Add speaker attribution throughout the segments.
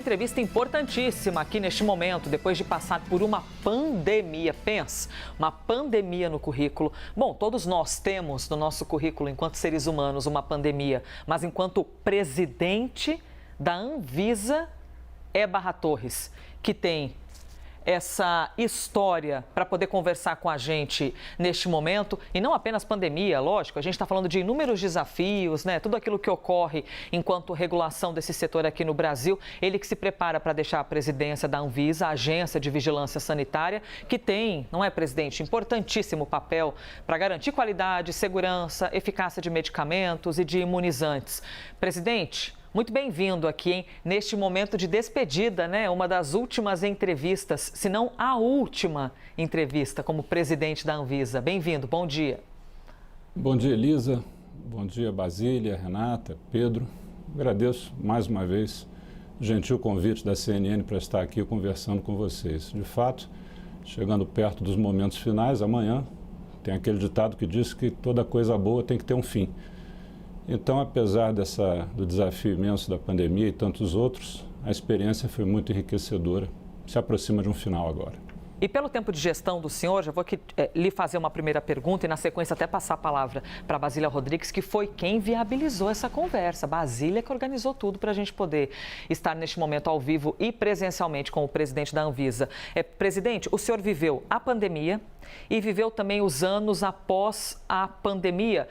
Speaker 1: Entrevista importantíssima aqui neste momento, depois de passar por uma pandemia. Pensa, uma pandemia no currículo. Bom, todos nós temos no nosso currículo, enquanto seres humanos, uma pandemia. Mas enquanto presidente da Anvisa é Barra Torres, que tem essa história para poder conversar com a gente neste momento. E não apenas pandemia, lógico, a gente está falando de inúmeros desafios, né? Tudo aquilo que ocorre enquanto regulação desse setor aqui no Brasil. Ele que se prepara para deixar a presidência da Anvisa, a Agência de Vigilância Sanitária, que tem, não é, presidente, importantíssimo papel para garantir qualidade, segurança, eficácia de medicamentos e de imunizantes. Presidente, muito bem-vindo aqui, hein? Neste momento de despedida, né? Uma das últimas entrevistas, se não a última entrevista como presidente da Anvisa. Bem-vindo, bom dia.
Speaker 2: Bom dia, Elisa. Bom dia, Basília, Renata, Pedro. Agradeço mais uma vez o gentil convite da CNN para estar aqui conversando com vocês. De fato, chegando perto dos momentos finais, amanhã tem aquele ditado que diz que toda coisa boa tem que ter um fim. Então, apesar do desafio imenso da pandemia e tantos outros, a experiência foi muito enriquecedora. Se aproxima de um final agora.
Speaker 1: E pelo tempo de gestão do senhor, já vou aqui lhe fazer uma primeira pergunta e, na sequência, até passar a palavra para a Basília Rodrigues, que foi quem viabilizou essa conversa. Basília que organizou tudo para a gente poder estar neste momento ao vivo e presencialmente com o presidente da Anvisa. Presidente, o senhor viveu a pandemia e viveu também os anos após a pandemia.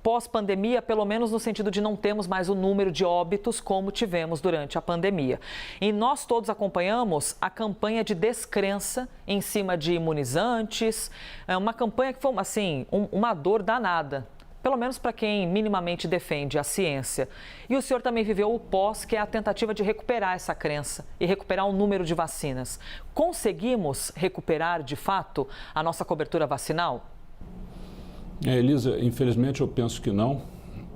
Speaker 1: Pós-pandemia, pelo menos no sentido de não termos mais o número de óbitos como tivemos durante a pandemia. E nós todos acompanhamos a campanha de descrença em cima de imunizantes, uma campanha que foi, assim, uma dor danada, pelo menos para quem minimamente defende a ciência. E o senhor também viveu o pós, que é a tentativa de recuperar essa crença e recuperar o número de vacinas. Conseguimos recuperar, de fato, a nossa cobertura vacinal?
Speaker 2: Elisa, infelizmente eu penso que não.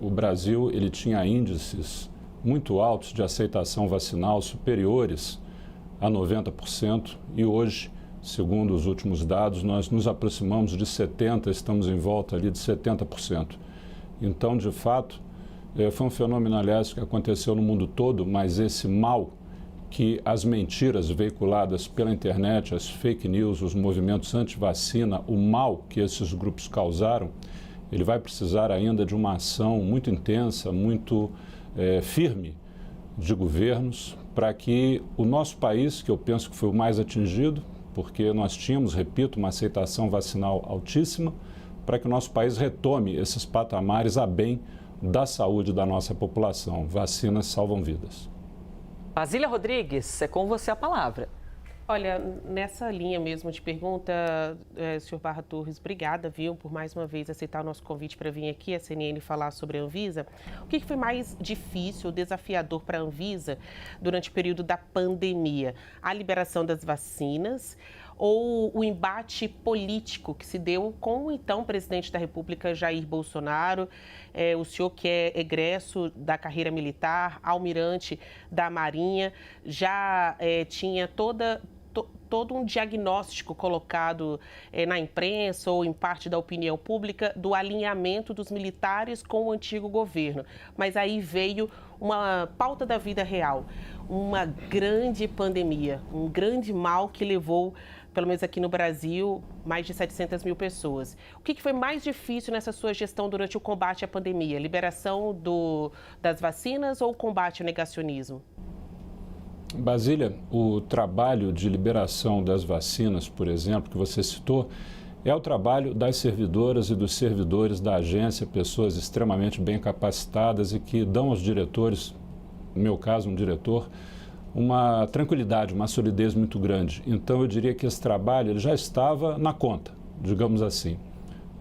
Speaker 2: O Brasil ele tinha índices muito altos de aceitação vacinal superiores a 90% e hoje, segundo os últimos dados, nós nos aproximamos de 70%, estamos em volta ali de 70%. Então, de fato, foi um fenômeno, aliás, que aconteceu no mundo todo, mas esse mal que as mentiras veiculadas pela internet, as fake news, os movimentos anti-vacina, o mal que esses grupos causaram, ele vai precisar ainda de uma ação muito intensa, muito firme de governos para que o nosso país, que eu penso que foi o mais atingido, porque nós tínhamos, repito, uma aceitação vacinal altíssima, para que o nosso país retome esses patamares a bem da saúde da nossa população. Vacinas salvam vidas.
Speaker 1: Basília Rodrigues, é com você a palavra.
Speaker 3: Olha, nessa linha mesmo de pergunta, senhor Barra Torres, obrigada, viu, por mais uma vez aceitar o nosso convite para vir aqui, a CNN, falar sobre a Anvisa. O que foi mais difícil, desafiador para a Anvisa durante o período da pandemia? A liberação das vacinas ou o embate político que se deu com o então presidente da República, Jair Bolsonaro, o senhor que é egresso da carreira militar, almirante da Marinha, já tinha todo um diagnóstico colocado na imprensa ou em parte da opinião pública do alinhamento dos militares com o antigo governo. Mas aí veio uma pauta da vida real, uma grande pandemia, um grande mal que levou, pelo menos aqui no Brasil, mais de 700 mil pessoas. O que foi mais difícil nessa sua gestão durante o combate à pandemia? Liberação das vacinas ou o combate ao negacionismo?
Speaker 2: Basília, o trabalho de liberação das vacinas, por exemplo, que você citou, é o trabalho das servidoras e dos servidores da agência, pessoas extremamente bem capacitadas e que dão aos diretores, no meu caso, um diretor, uma tranquilidade, uma solidez muito grande. Então, eu diria que esse trabalho ele já estava na conta, digamos assim.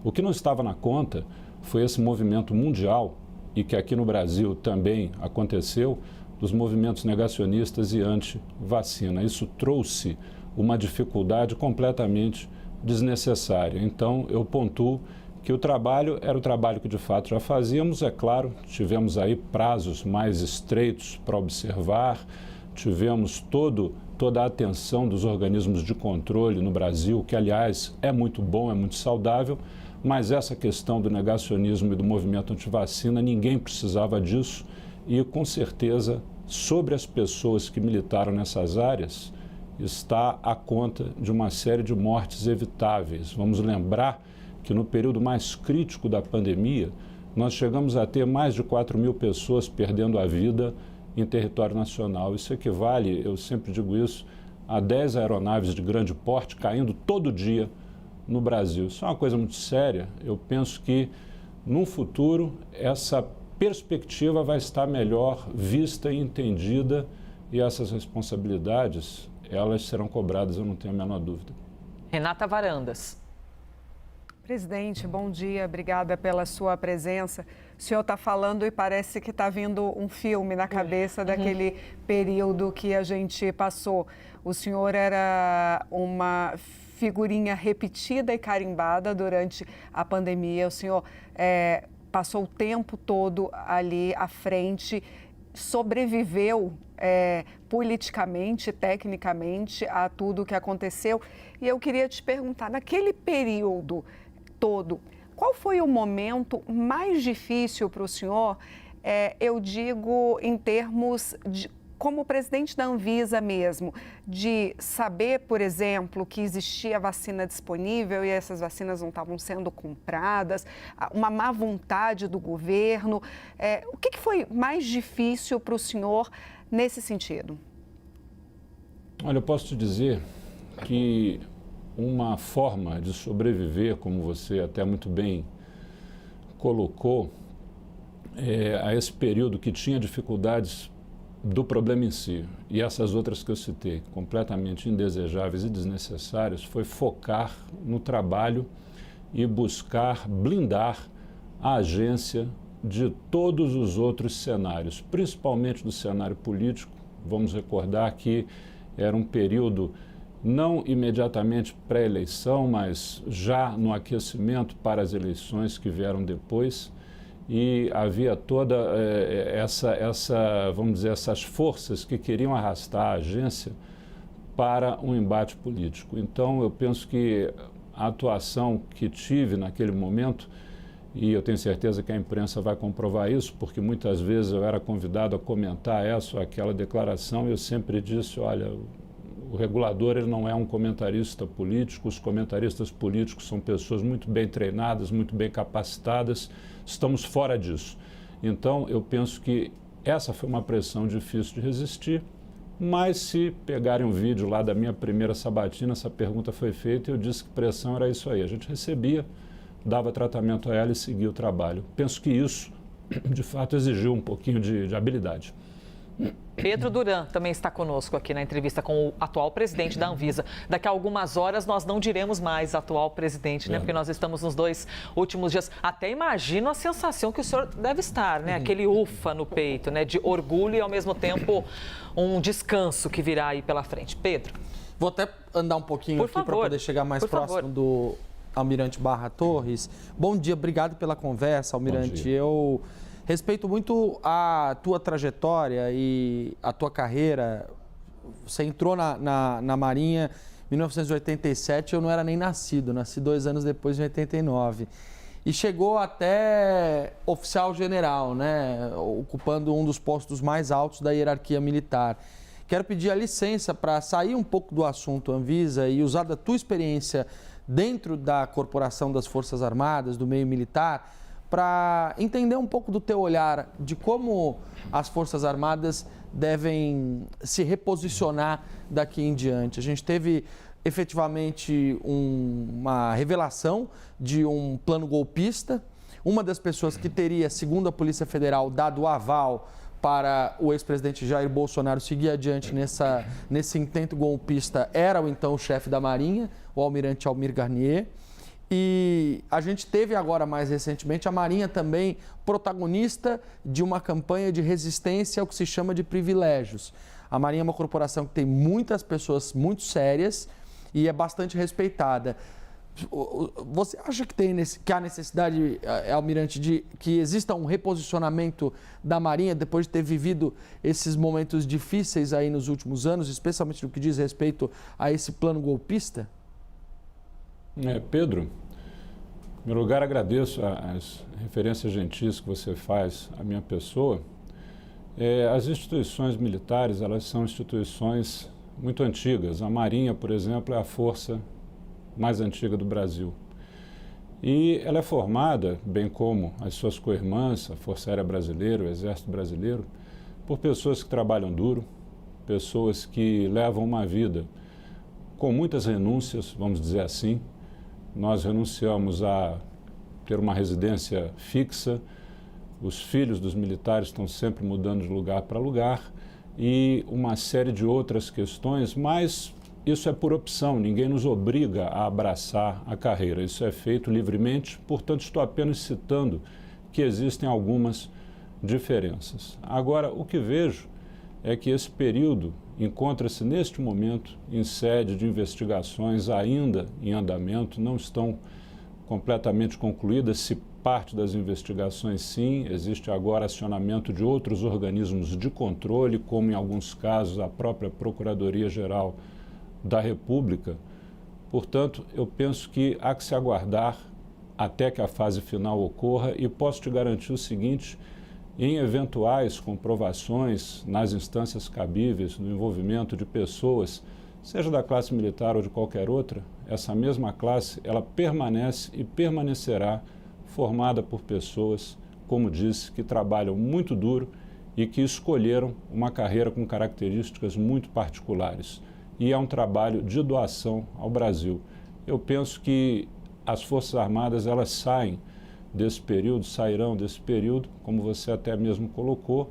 Speaker 2: O que não estava na conta foi esse movimento mundial, e que aqui no Brasil também aconteceu, dos movimentos negacionistas e anti-vacina. Isso trouxe uma dificuldade completamente desnecessária. Então, eu pontuo que o trabalho era o trabalho que de fato já fazíamos. É claro, tivemos aí prazos mais estreitos para observar, tivemos toda a atenção dos organismos de controle no Brasil, que, aliás, é muito bom, é muito saudável, mas essa questão do negacionismo e do movimento antivacina, ninguém precisava disso e, com certeza, sobre as pessoas que militaram nessas áreas está a conta de uma série de mortes evitáveis. Vamos lembrar que no período mais crítico da pandemia, nós chegamos a ter mais de 4.000 pessoas perdendo a vida em território nacional. Isso equivale, eu sempre digo isso, a 10 aeronaves de grande porte caindo todo dia no Brasil. Isso é uma coisa muito séria. Eu penso que, no futuro, essa perspectiva vai estar melhor vista e entendida, e essas responsabilidades, elas serão cobradas, eu não tenho a menor dúvida.
Speaker 1: Renata Varandas.
Speaker 4: Presidente, bom dia, obrigada pela sua presença. O senhor está falando e parece que está vindo um filme na cabeça daquele período que a gente passou. O senhor era uma figurinha repetida e carimbada durante a pandemia. O senhor passou o tempo todo ali à frente, sobreviveu politicamente, tecnicamente, a tudo o que aconteceu. E eu queria te perguntar, naquele período todo, qual foi o momento mais difícil para o senhor, eu digo em termos de, como presidente da Anvisa mesmo, de saber, por exemplo, que existia vacina disponível e essas vacinas não estavam sendo compradas, uma má vontade do governo. O que foi mais difícil para o senhor nesse sentido?
Speaker 2: Olha, eu posso te dizer que uma forma de sobreviver, como você até muito bem colocou, a esse período que tinha dificuldades do problema em si, e essas outras que eu citei, completamente indesejáveis e desnecessárias, foi focar no trabalho e buscar blindar a agência de todos os outros cenários, principalmente do cenário político. Vamos recordar que era um período não imediatamente pré-eleição, mas já no aquecimento para as eleições que vieram depois. E havia toda vamos dizer, essas forças que queriam arrastar a agência para um embate político. Então, eu penso que a atuação que tive naquele momento, e eu tenho certeza que a imprensa vai comprovar isso, porque muitas vezes eu era convidado a comentar essa ou aquela declaração, e eu sempre disse, olha, o regulador ele não é um comentarista político, os comentaristas políticos são pessoas muito bem treinadas, muito bem capacitadas, estamos fora disso. Então, eu penso que essa foi uma pressão difícil de resistir, mas se pegarem um vídeo lá da minha primeira sabatina, essa pergunta foi feita e eu disse que pressão era isso aí. A gente recebia, dava tratamento a ela e seguia o trabalho. Penso que isso, de fato, exigiu um pouquinho de habilidade.
Speaker 1: Pedro Duran também está conosco aqui na entrevista com o atual presidente da Anvisa. Daqui a algumas horas nós não diremos mais atual presidente, né? Porque nós estamos nos 2 últimos dias. Até imagino a sensação que o senhor deve estar, né? Aquele ufa no peito, né? De orgulho e ao mesmo tempo um descanso que virá aí pela frente. Pedro.
Speaker 5: Vou até andar um pouquinho aqui para poder chegar mais próximo do Almirante Barra Torres. Bom dia, obrigado pela conversa, Almirante. Eu respeito muito a tua trajetória e a tua carreira. Você entrou na Marinha em 1987, eu não era nem nascido, nasci 2 anos depois, em 89. E chegou até oficial general, né? Ocupando um dos postos mais altos da hierarquia militar. Quero pedir a licença para sair um pouco do assunto Anvisa e usar da tua experiência dentro da Corporação das Forças Armadas, do meio militar, para entender um pouco do teu olhar de como as Forças Armadas devem se reposicionar daqui em diante. A gente teve efetivamente uma revelação de um plano golpista. Uma das pessoas que teria, segundo a Polícia Federal, dado o aval para o ex-presidente Jair Bolsonaro seguir adiante nesse intento golpista era o então chefe da Marinha, o almirante Almir Garnier. E a gente teve agora, mais recentemente, a Marinha também protagonista de uma campanha de resistência ao que se chama de privilégios. A Marinha é uma corporação que tem muitas pessoas muito sérias e é bastante respeitada. Você acha que há necessidade, Almirante, de que exista um reposicionamento da Marinha depois de ter vivido esses momentos difíceis aí nos últimos anos, especialmente no que diz respeito a esse plano golpista?
Speaker 2: Pedro, em primeiro lugar agradeço as referências gentis que você faz à minha pessoa As instituições militares, elas são instituições muito antigas. A Marinha, por exemplo, é a força mais antiga do Brasil. E ela é formada, bem como as suas co-irmãs, a Força Aérea Brasileira, o Exército Brasileiro, por pessoas que trabalham duro, pessoas que levam uma vida com muitas renúncias, vamos dizer assim. Nós renunciamos a ter uma residência fixa, os filhos dos militares estão sempre mudando de lugar para lugar e uma série de outras questões, mas isso é por opção, ninguém nos obriga a abraçar a carreira, isso é feito livremente, portanto estou apenas citando que existem algumas diferenças. Agora, o que vejo é que esse período encontra-se neste momento em sede de investigações ainda em andamento, não estão completamente concluídas, se parte das investigações sim, existe agora acionamento de outros organismos de controle, como em alguns casos a própria Procuradoria-Geral da República. Portanto, eu penso que há que se aguardar até que a fase final ocorra e posso te garantir o seguinte: em eventuais comprovações nas instâncias cabíveis do envolvimento de pessoas, seja da classe militar ou de qualquer outra, essa mesma classe, ela permanece e permanecerá formada por pessoas, como disse, que trabalham muito duro e que escolheram uma carreira com características muito particulares. E é um trabalho de doação ao Brasil. Eu penso que as Forças Armadas, elas saem desse período, sairão desse período, como você até mesmo colocou,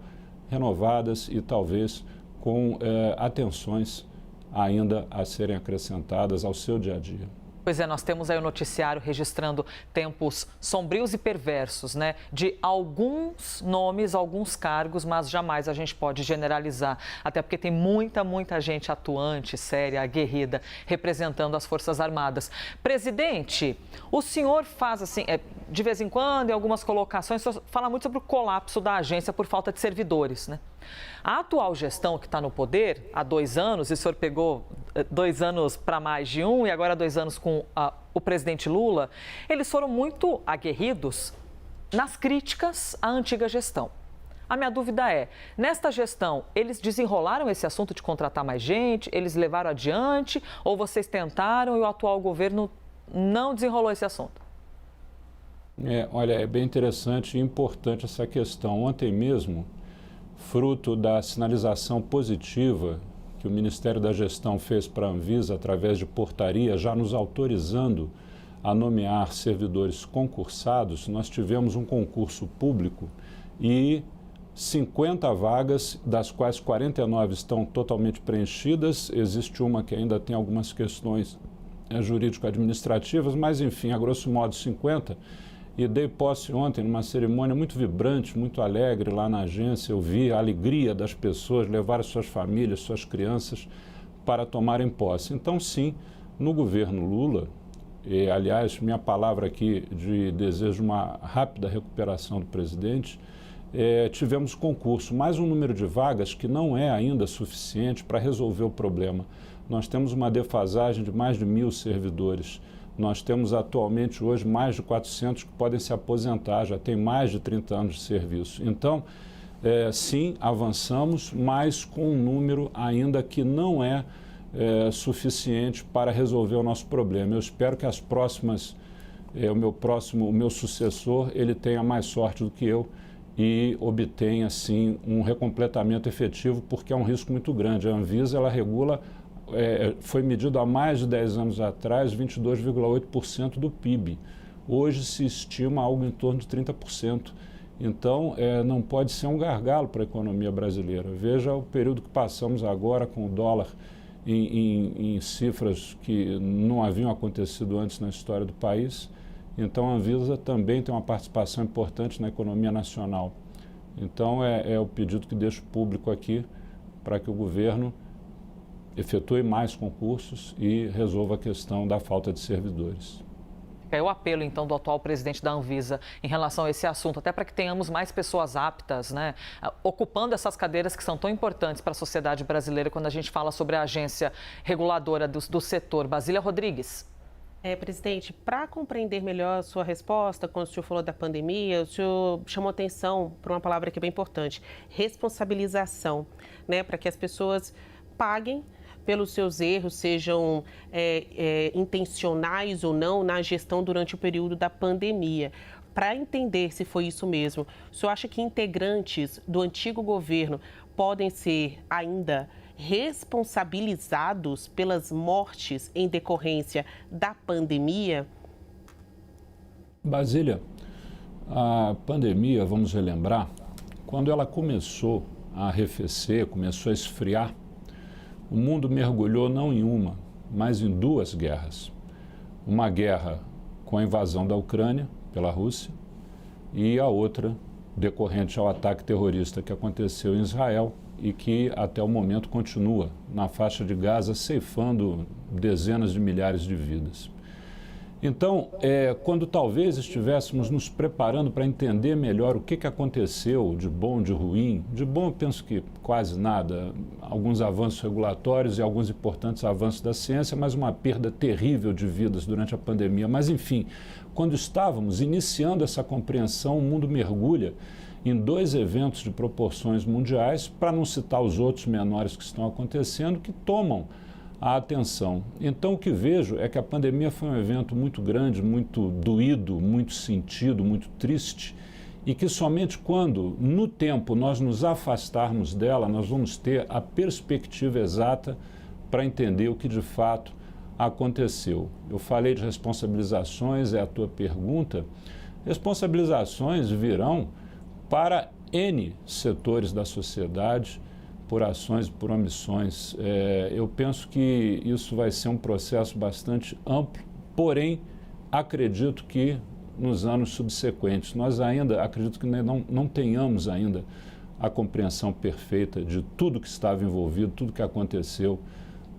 Speaker 2: renovadas e talvez com atenções ainda a serem acrescentadas ao seu dia a dia.
Speaker 1: Pois é, nós temos aí o noticiário registrando tempos sombrios e perversos, né? De alguns nomes, alguns cargos, mas jamais a gente pode generalizar. Até porque tem muita gente atuante, séria, aguerrida, representando as Forças Armadas. Presidente, o senhor faz assim, de vez em quando, em algumas colocações, o senhor fala muito sobre o colapso da agência por falta de servidores, né? A atual gestão que está no poder há 2 anos, e o senhor pegou 2 anos para mais de 1 e agora 2 anos com o presidente Lula, eles foram muito aguerridos nas críticas à antiga gestão. A minha dúvida é, nesta gestão, eles desenrolaram esse assunto de contratar mais gente, eles levaram adiante, ou vocês tentaram e o atual governo não desenrolou esse assunto?
Speaker 2: Olha, é bem interessante e importante essa questão. Ontem mesmo, fruto da sinalização positiva que o Ministério da Gestão fez para a Anvisa através de portaria, já nos autorizando a nomear servidores concursados, nós tivemos um concurso público e 50 vagas, das quais 49 estão totalmente preenchidas. Existe uma que ainda tem algumas questões jurídico-administrativas, mas enfim, a grosso modo 50. E dei posse ontem numa cerimônia muito vibrante, muito alegre lá na agência. Eu vi a alegria das pessoas levar suas famílias, suas crianças para tomarem posse. Então, sim, no governo Lula, e aliás, minha palavra aqui de desejo uma rápida recuperação do presidente, tivemos concurso, mais um número de vagas que não é ainda suficiente para resolver o problema. Nós temos uma defasagem de mais de 1.000 servidores. Nós temos atualmente hoje mais de 400 que podem se aposentar, já tem mais de 30 anos de serviço. Então, sim, avançamos, mas com um número ainda que não é suficiente para resolver o nosso problema. Eu espero que as próximas, o meu sucessor, ele tenha mais sorte do que eu e obtenha, sim, um recompletamento efetivo, porque é um risco muito grande. A Anvisa, ela regula, foi medido há mais de 10 anos atrás, 22,8% do PIB. Hoje se estima algo em torno de 30%. Então, não pode ser um gargalo para a economia brasileira. Veja o período que passamos agora com o dólar em cifras que não haviam acontecido antes na história do país. Então, a Anvisa também tem uma participação importante na economia nacional. Então, é o pedido que deixo público aqui para que o governo efetue mais concursos e resolva a questão da falta de servidores.
Speaker 1: É o apelo, então, do atual presidente da Anvisa em relação a esse assunto, até para que tenhamos mais pessoas aptas, né, ocupando essas cadeiras que são tão importantes para a sociedade brasileira quando a gente fala sobre a agência reguladora do setor. Basília Rodrigues.
Speaker 3: Presidente, para compreender melhor a sua resposta, quando o senhor falou da pandemia, o senhor chamou atenção para uma palavra que é bem importante, responsabilização, né? Para que as pessoas paguem pelos seus erros, sejam intencionais ou não, na gestão durante o período da pandemia. Para entender se foi isso mesmo, o senhor acha que integrantes do antigo governo podem ser ainda responsabilizados pelas mortes em decorrência da pandemia?
Speaker 2: Basília, a pandemia, vamos relembrar, quando ela começou a arrefecer, começou a esfriar, o mundo mergulhou não em uma, mas em duas guerras. Uma guerra com a invasão da Ucrânia pela Rússia e a outra decorrente ao ataque terrorista que aconteceu em Israel e que até o momento continua na faixa de Gaza, ceifando dezenas de milhares de vidas. Então, quando talvez estivéssemos nos preparando para entender melhor o que aconteceu de bom, de ruim, de bom eu penso que quase nada, alguns avanços regulatórios e alguns importantes avanços da ciência, mas uma perda terrível de vidas durante a pandemia. Mas, enfim, quando estávamos iniciando essa compreensão, o mundo mergulha em dois eventos de proporções mundiais, para não citar os outros menores que estão acontecendo, que tomam a atenção. Então, o que vejo é que a pandemia foi um evento muito grande, muito doído, muito sentido, muito triste, e que somente quando, no tempo, nós nos afastarmos dela, nós vamos ter a perspectiva exata para entender o que de fato aconteceu. Eu falei de responsabilizações, é a tua pergunta. Responsabilizações virão para N setores da sociedade, por ações e por omissões. Eu penso que isso vai ser um processo bastante amplo, porém, acredito que nos anos subsequentes, nós ainda, acredito que não tenhamos ainda a compreensão perfeita de tudo que estava envolvido, tudo que aconteceu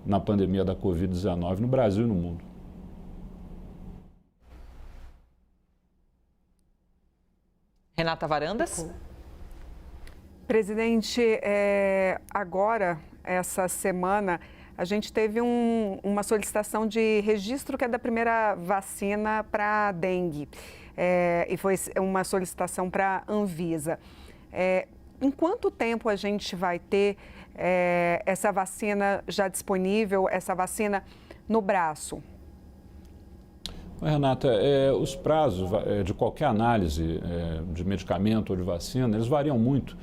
Speaker 2: na pandemia da Covid-19 no Brasil e no mundo.
Speaker 1: Renata Varandas.
Speaker 4: Presidente, agora, essa semana, a gente teve uma solicitação de registro que é da primeira vacina para dengue. E foi uma solicitação para a Anvisa. Em quanto tempo a gente vai ter essa vacina já disponível, essa vacina no braço?
Speaker 2: Renata, os prazos de qualquer análise de medicamento ou de vacina, eles variam muito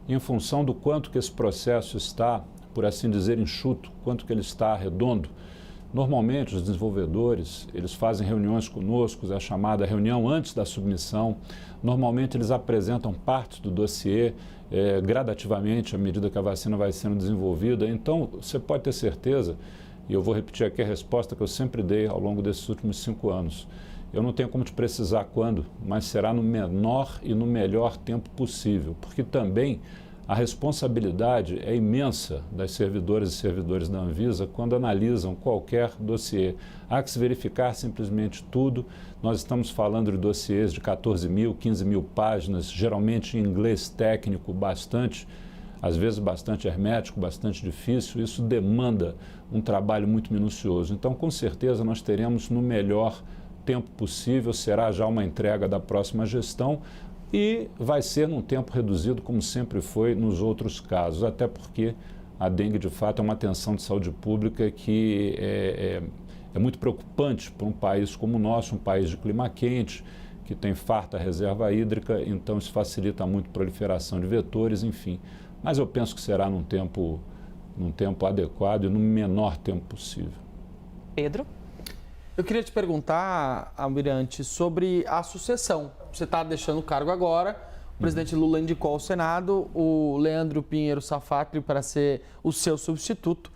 Speaker 2: em função do quanto que esse processo está, por assim dizer, enxuto, quanto que ele está redondo. Normalmente, os desenvolvedores, eles fazem reuniões conosco, a chamada reunião antes da submissão. Normalmente, eles apresentam partes do dossiê gradativamente, à medida que a vacina vai sendo desenvolvida. Então, você pode ter certeza, e eu vou repetir aqui a resposta que eu sempre dei ao longo desses últimos 5 anos. Eu não tenho como te precisar quando, mas será no menor e no melhor tempo possível, porque também a responsabilidade é imensa das servidoras e servidores da Anvisa quando analisam qualquer dossiê. Há que se verificar simplesmente tudo. Nós estamos falando de dossiês de 14 mil, 15 mil páginas, geralmente em inglês técnico bastante, às vezes bastante hermético, bastante difícil. Isso demanda um trabalho muito minucioso. Então, com certeza, nós teremos no melhor tempo possível, será já uma entrega da próxima gestão e vai ser num tempo reduzido, como sempre foi nos outros casos, até porque a dengue, de fato, é uma tensão de saúde pública que é muito preocupante para um país como o nosso, um país de clima quente, que tem farta reserva hídrica, então isso facilita muito a proliferação de vetores, enfim. Mas eu penso que será num tempo adequado e no menor tempo possível.
Speaker 1: Pedro?
Speaker 5: Eu queria te perguntar, Almirante, sobre a sucessão. Você está deixando o cargo agora, o presidente Lula indicou ao Senado o Leandro Pinheiro Safatli para ser o seu substituto.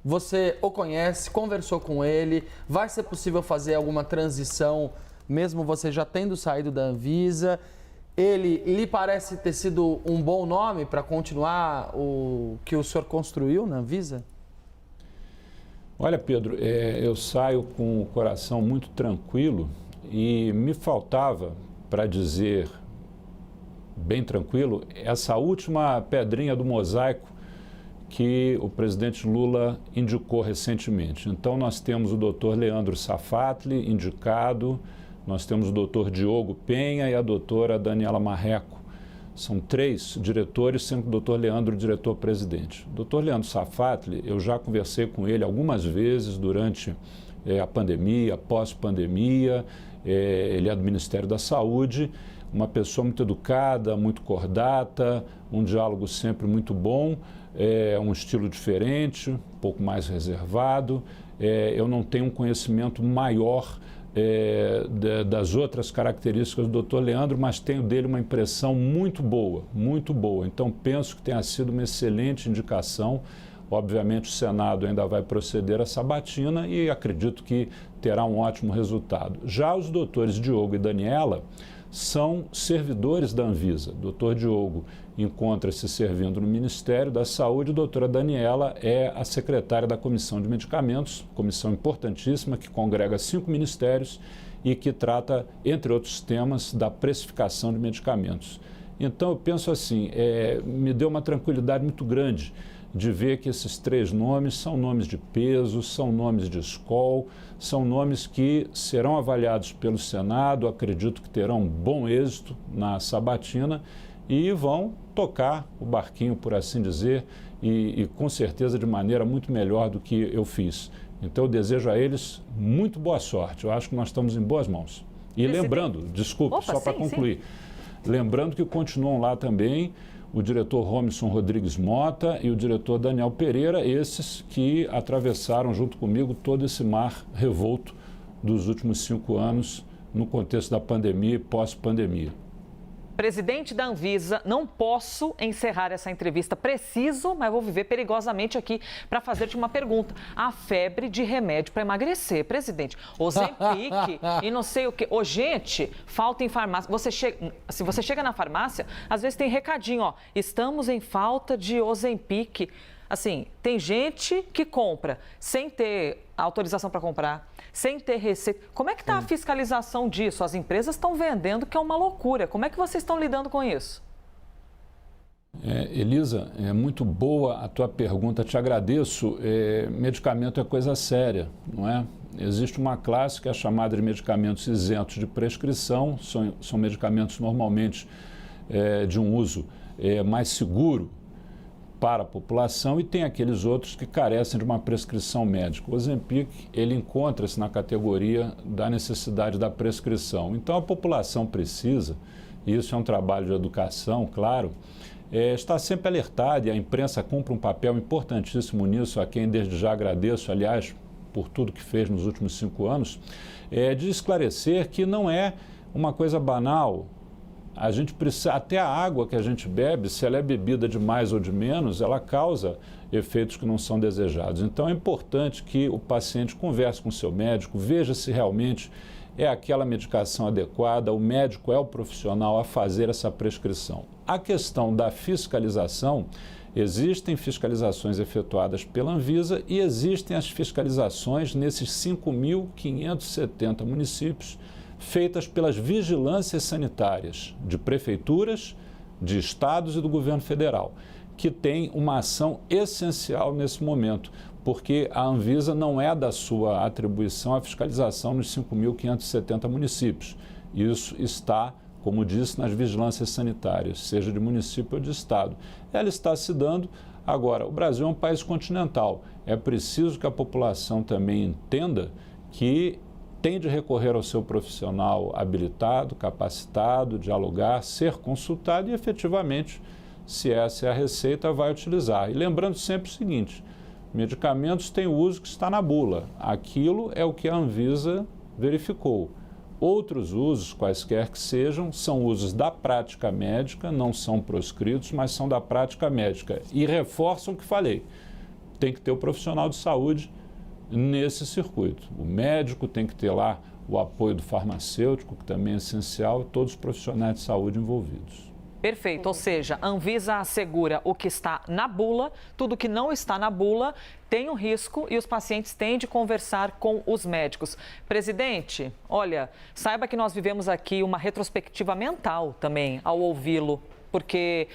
Speaker 5: Você o conhece, conversou com ele, vai ser possível fazer alguma transição, mesmo você já tendo saído da Anvisa? Ele lhe parece ter sido um bom nome para continuar o que o senhor construiu na Anvisa?
Speaker 2: Olha, Pedro, eu saio com o coração muito tranquilo e me faltava, para dizer bem tranquilo, essa última pedrinha do mosaico que o presidente Lula indicou recentemente. Então, nós temos o doutor Leandro Safatli indicado, nós temos o doutor Diogo Penha e a doutora Daniela Marreco. São 3 diretores, sendo o doutor Leandro o diretor-presidente. O doutor Leandro Safatli, eu já conversei com ele algumas vezes durante a pandemia, pós-pandemia, ele é do Ministério da Saúde, uma pessoa muito educada, muito cordata, um diálogo sempre muito bom, um estilo diferente, um pouco mais reservado. Eu não tenho um conhecimento maior das outras características do doutor Leandro, mas tenho dele uma impressão muito boa, muito boa. Então, penso que tenha sido uma excelente indicação. Obviamente, o Senado ainda vai proceder à sabatina e acredito que terá um ótimo resultado. Já os doutores Diogo e Daniela são servidores da Anvisa. O doutor Diogo encontra-se servindo no Ministério da Saúde, a doutora Daniela é a secretária da Comissão de Medicamentos, comissão importantíssima que congrega 5 ministérios e que trata, entre outros temas, da precificação de medicamentos. Então, eu penso assim, me deu uma tranquilidade muito grande de ver que esses 3 nomes são nomes de peso, são nomes de escola, são nomes que serão avaliados pelo Senado, acredito que terão bom êxito na sabatina e vão tocar o barquinho, por assim dizer, e com certeza de maneira muito melhor do que eu fiz. Então, eu desejo a eles muito boa sorte. Eu acho que nós estamos em boas mãos. E lembrando, desculpe, só para concluir, lembrando que continuam lá também o diretor Romisson Rodrigues Mota e o diretor Daniel Pereira, esses que atravessaram junto comigo todo esse mar revolto dos últimos 5 anos no contexto da pandemia e pós-pandemia.
Speaker 1: Presidente da Anvisa, não posso encerrar essa entrevista. Preciso, mas vou viver perigosamente aqui para fazer-te uma pergunta. A febre de remédio para emagrecer, presidente. Ozempic e não sei o quê. Ô, gente, falta em farmácia. Se você chega na farmácia, às vezes tem recadinho, ó. Estamos em falta de Ozempic. Assim, tem gente que compra sem ter autorização para comprar, sem ter receita. Como é que está a fiscalização disso? As empresas estão vendendo que é uma loucura. Como é que vocês estão lidando com isso?
Speaker 2: Elisa, é muito boa a tua pergunta, te agradeço. Medicamento é coisa séria, não é? Existe uma classe que é chamada de medicamentos isentos de prescrição, são medicamentos normalmente de um uso mais seguro para a população e tem aqueles outros que carecem de uma prescrição médica. O Ozempic, ele encontra-se na categoria da necessidade da prescrição. Então, a população precisa, e isso é um trabalho de educação, claro, está sempre alertada e a imprensa cumpre um papel importantíssimo nisso, a quem desde já agradeço, aliás, por tudo que fez nos últimos 5 anos, de esclarecer que não é uma coisa banal. A gente precisa, até a água que a gente bebe, se ela é bebida de mais ou de menos, ela causa efeitos que não são desejados. Então é importante que o paciente converse com o seu médico, veja se realmente é aquela medicação adequada, o médico é o profissional a fazer essa prescrição. A questão da fiscalização, existem fiscalizações efetuadas pela Anvisa e existem as fiscalizações nesses 5.570 municípios feitas pelas vigilâncias sanitárias de prefeituras, de estados e do governo federal, que tem uma ação essencial nesse momento, porque a Anvisa não é da sua atribuição a fiscalização nos 5.570 municípios. Isso está, como disse, nas vigilâncias sanitárias, seja de município ou de estado. Ela está se dando. Agora, o Brasil é um país continental. É preciso que a população também entenda que tem de recorrer ao seu profissional habilitado, capacitado, dialogar, ser consultado e, efetivamente, se essa é a receita, vai utilizar. E lembrando sempre o seguinte, medicamentos têm o uso que está na bula. Aquilo é o que a Anvisa verificou. Outros usos, quaisquer que sejam, são usos da prática médica, não são proscritos, mas são da prática médica. E reforçam o que falei, tem que ter o profissional de saúde nesse circuito. O médico tem que ter lá o apoio do farmacêutico, que também é essencial, e todos os profissionais de saúde envolvidos.
Speaker 1: Perfeito, ou seja, a Anvisa assegura o que está na bula, tudo que não está na bula tem um risco e os pacientes têm de conversar com os médicos. Presidente, olha, saiba que nós vivemos aqui uma retrospectiva mental também ao ouvi-lo, porque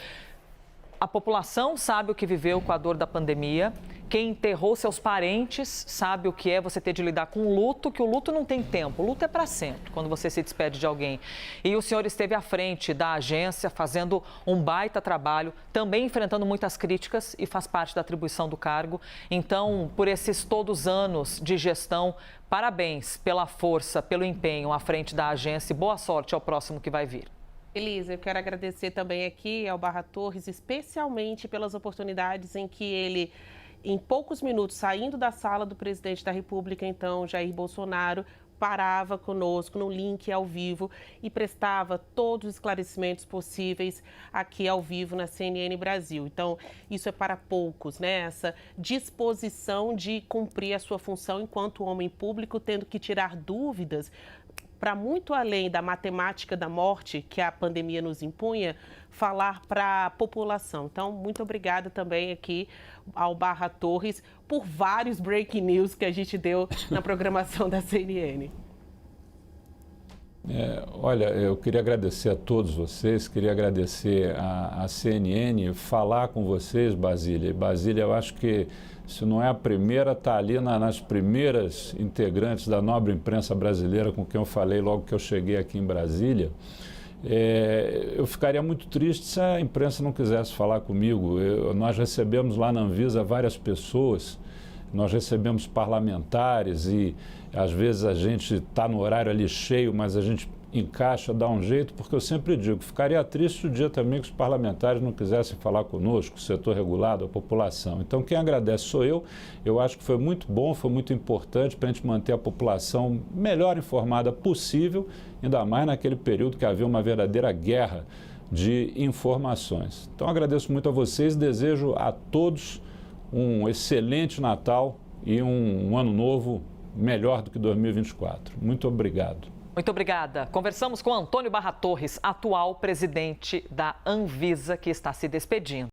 Speaker 1: a população sabe o que viveu com a dor da pandemia. Quem enterrou seus parentes sabe o que é você ter de lidar com o luto, que o luto não tem tempo, o luto é para sempre, quando você se despede de alguém. E o senhor esteve à frente da agência, fazendo um baita trabalho, também enfrentando muitas críticas e faz parte da atribuição do cargo. Então, por esses todos anos de gestão, parabéns pela força, pelo empenho à frente da agência e boa sorte ao próximo que vai vir.
Speaker 3: Elisa, eu quero agradecer também aqui ao Barra Torres, especialmente pelas oportunidades em que ele, em poucos minutos, saindo da sala do presidente da República, então, Jair Bolsonaro, parava conosco no link ao vivo e prestava todos os esclarecimentos possíveis aqui ao vivo na CNN Brasil. Então, isso é para poucos, né? Essa disposição de cumprir a sua função enquanto homem público, tendo que tirar dúvidas para muito além da matemática da morte que a pandemia nos impunha, falar para a população. Então, muito obrigada também aqui ao Barra Torres por vários breaking news que a gente deu na programação da CNN.
Speaker 2: Olha, eu queria agradecer a todos vocês, queria agradecer a CNN, falar com vocês, Basília. Basília, eu acho que se não é a primeira, está ali nas primeiras integrantes da nobre imprensa brasileira com quem eu falei logo que eu cheguei aqui em Brasília. Eu ficaria muito triste se a imprensa não quisesse falar comigo. Nós recebemos lá na Anvisa várias pessoas, nós recebemos parlamentares e às vezes a gente está no horário ali cheio, mas a gente encaixa, dá um jeito, porque eu sempre digo, ficaria triste o dia também que os parlamentares não quisessem falar conosco, o setor regulado, a população. Então, quem agradece sou eu acho que foi muito bom, foi muito importante para a gente manter a população melhor informada possível, ainda mais naquele período que havia uma verdadeira guerra de informações. Então, agradeço muito a vocês, desejo a todos um excelente Natal e um ano novo melhor do que 2024. Muito obrigado.
Speaker 1: Muito obrigada. Conversamos com Antônio Barra Torres, atual presidente da Anvisa, que está se despedindo.